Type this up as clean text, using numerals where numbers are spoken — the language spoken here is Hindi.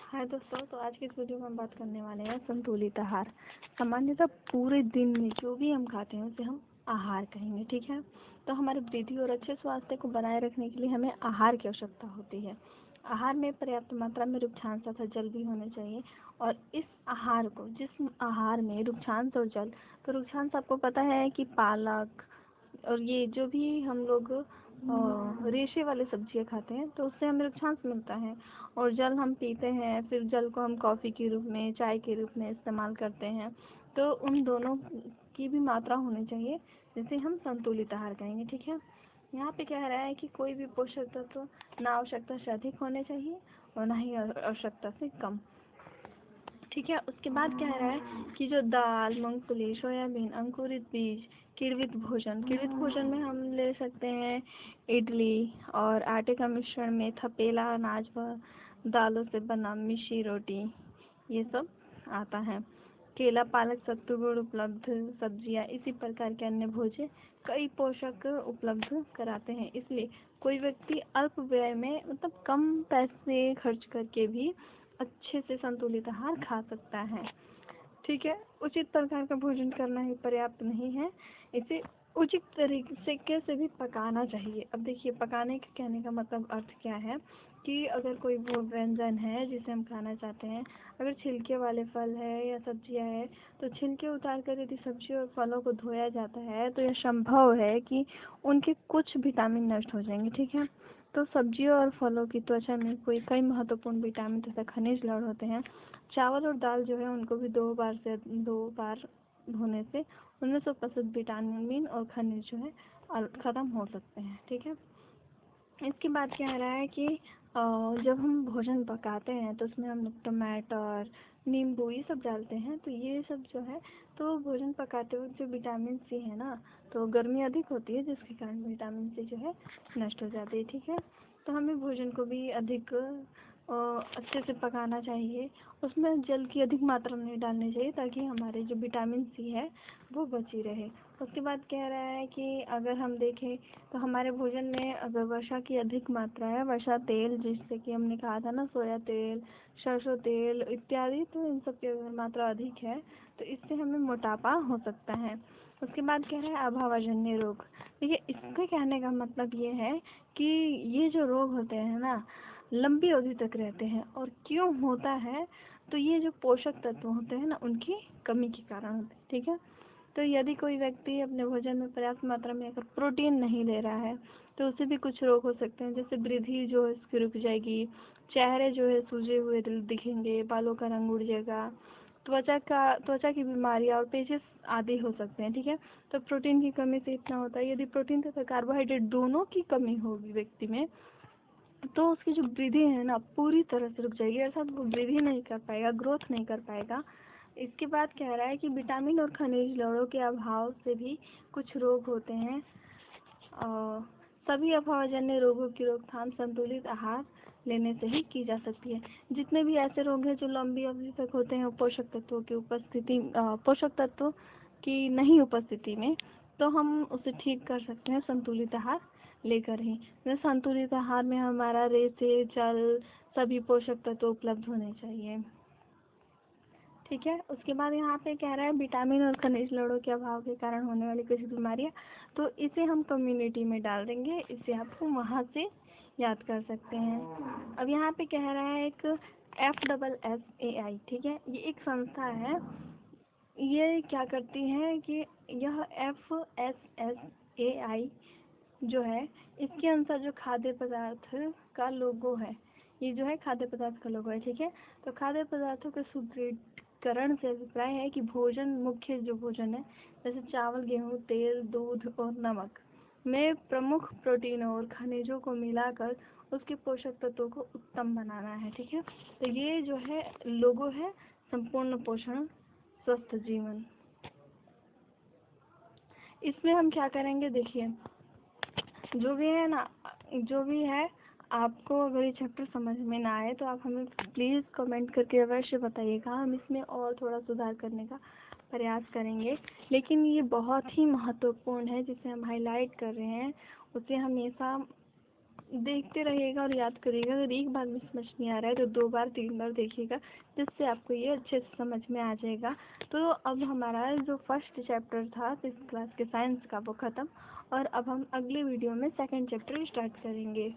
हाय दोस्तों, तो आज की इस वीडियो में हम बात करने वाले हैं संतुलित आहार। सामान्यतः पूरे दिन में जो भी हम खाते हैं उसे हम आहार कहेंगे, ठीक है। तो हमारे वृद्धि और अच्छे स्वास्थ्य को बनाए रखने के लिए हमें आहार की आवश्यकता होती है। आहार में पर्याप्त मात्रा में रुक्षांश तथा जल भी होने चाहिए। और इस आहार को, जिस आहार में रुक्षांश और जल, तो रुक्षांश आपको पता है कि पालक और ये जो भी हम लोग रेशे वाले सब्जियां खाते हैं तो उससे हमें रुक्षांश मिलता है। और जल हम पीते हैं, फिर जल को हम कॉफ़ी के रूप में, चाय के रूप में इस्तेमाल करते हैं। तो उन दोनों की भी मात्रा होनी चाहिए, जिसे हम संतुलित आहार कहेंगे, ठीक है। यहाँ पे कह रहा है कि कोई भी पोषक तत्व ना आवश्यकता से अधिक होने चाहिए और ना ही आवश्यकता से कम, ठीक है। उसके बाद कह रहा है कि जो दाल, मूंगफली, सोयाबीन, अंकुरित बीज, किण्वित भोजन में हम ले सकते हैं इडली, और आटे का मिश्रण में थपेला अनाज व दालों से बना मिशी रोटी, ये सब आता है। केला, पालक, सत्तू, गुड़ उपलब्ध सब्जियां, इसी प्रकार के अन्य भोज्य कई पोषक उपलब्ध कराते हैं। इसलिए कोई व्यक्ति अल्प व्यय में, मतलब कम पैसे खर्च करके भी अच्छे से संतुलित आहार खा सकता है, ठीक है। उचित प्रकार का भोजन करना ही पर्याप्त नहीं है, इसे उचित तरीके से भी पकाना चाहिए। अब देखिए, पकाने के कहने का मतलब अर्थ क्या है कि अगर कोई वो व्यंजन है जिसे हम खाना चाहते हैं, अगर छिलके वाले फल है या सब्जियां है, तो छिलके उतार कर यदि सब्जी और फलों को धोया जाता है तो यह संभव है कि उनके कुछ विटामिन नष्ट हो जाएंगे, ठीक है। तो सब्जियों और फलों की त्वचा में कोई कई महत्वपूर्ण विटामिन तथा खनिज लवण होते हैं। चावल और दाल जो है उनको भी दो बार धोने से उनमें से उपस्थित विटामिन और खनिज जो है खत्म हो सकते हैं, ठीक है। इसके बाद कह रहा है कि जब हम भोजन पकाते हैं तो उसमें हम टमाटर, नींबू ये सब डालते हैं, तो ये सब जो है, तो भोजन पकाते वक्त जो विटामिन सी है ना, तो गर्मी अधिक होती है जिसके कारण विटामिन सी जो है नष्ट हो जाती है, ठीक है। तो हमें भोजन को भी अधिक अच्छे से पकाना चाहिए। उसमें जल की अधिक मात्रा नहीं डालनी चाहिए ताकि हमारे जो विटामिन सी है वो बची रहे। उसके बाद कह रहा है कि अगर हम देखें तो हमारे भोजन में अगर वसा की अधिक मात्रा है, वसा तेल, जिससे कि हमने कहा था ना, सोया तेल, सरसों तेल इत्यादि, तो इन सब की अगर मात्रा अधिक है तो इससे हमें मोटापा हो सकता है। उसके बाद कह रहा है अभावजन्य रोग। देखिए, इसके कहने का मतलब ये है कि ये जो रोग होते हैं ना, लंबी अवधि तक रहते हैं। और क्यों होता है, तो ये जो पोषक तत्व होते हैं ना, उनकी कमी के कारण होते हैं, ठीक है। तो यदि कोई व्यक्ति अपने भोजन में पर्याप्त मात्रा में अगर प्रोटीन नहीं ले रहा है तो उसे भी कुछ रोग हो सकते हैं, जैसे वृद्धि जो है उसकी रुक जाएगी, चेहरे जो है सूजे हुए दिखेंगे, बालों का रंग उड़ जाएगा, त्वचा की बीमारियां और पेचिश आदि हो सकते हैं, ठीक है। तो प्रोटीन की कमी से इतना होता है, यदि प्रोटीन तथा कार्बोहाइड्रेट दोनों की कमी होगी व्यक्ति में, तो उसकी जो वृद्धि है ना पूरी तरह से रुक जाएगी, अर्थात वो वृद्धि नहीं कर पाएगा, ग्रोथ नहीं कर पाएगा। इसके बाद कह रहा है कि विटामिन और खनिज लवणों के अभाव से भी कुछ रोग होते हैं। सभी अभावजन्य रोगों की रोकथाम संतुलित आहार लेने से ही की जा सकती है। जितने भी ऐसे रोग हैं जो लंबी अवधि तक होते हैं पोषक तत्वों की नहीं उपस्थिति में, तो हम उसे ठीक कर सकते हैं संतुलित आहार लेकर ही। संतुलित आहार में हमारा रेशे, जल, सभी पोषक तत्व उपलब्ध होने चाहिए, ठीक है। उसके बाद यहाँ पे कह रहा है विटामिन और खनिज लवणों के अभाव के कारण होने वाली कुछ बीमारियाँ, तो इसे हम कम्युनिटी में डाल देंगे, इसे आप वहाँ से याद कर सकते हैं। अब यहाँ पे कह रहा है एक FSSAI, ठीक है, ये एक संस्था है। ये क्या करती है कि यह FSSAI जो है, इसके अनुसार जो खाद्य पदार्थ का लोगो है, ये जो है खाद्य पदार्थ का लोगो है, ठीक है। तो खाद्य पदार्थों के सुदृढ़ीकरण से अभिप्राय है कि भोजन, मुख्य जो भोजन है जैसे चावल, गेहूँ, तेल, दूध और नमक में प्रमुख प्रोटीनों और खनिजों को मिलाकर उसके पोषक तत्वों को उत्तम बनाना है, ठीक है। तो ये जो है लोगो है संपूर्ण पोषण स्वस्थ जीवन। इसमें हम क्या करेंगे, देखिए, जो भी है ना, जो भी है, आपको अगर ये चैप्टर समझ में ना आए तो आप हमें प्लीज़ कमेंट करके अवश्य बताइएगा, हम इसमें और थोड़ा सुधार करने का प्रयास करेंगे। लेकिन ये बहुत ही महत्वपूर्ण है, जिसे हम हाईलाइट कर रहे हैं, उसे हमेशा देखते रहिएगा और याद करिएगा। अगर एक बार में समझ नहीं आ रहा है तो 2 बार 3 बार देखिएगा, जिससे आपको ये अच्छे से समझ में आ जाएगा। तो अब हमारा जो फर्स्ट चैप्टर था 6th क्लास के साइंस का वो ख़त्म, और अब हम अगले वीडियो में सेकंड चैप्टर स्टार्ट करेंगे।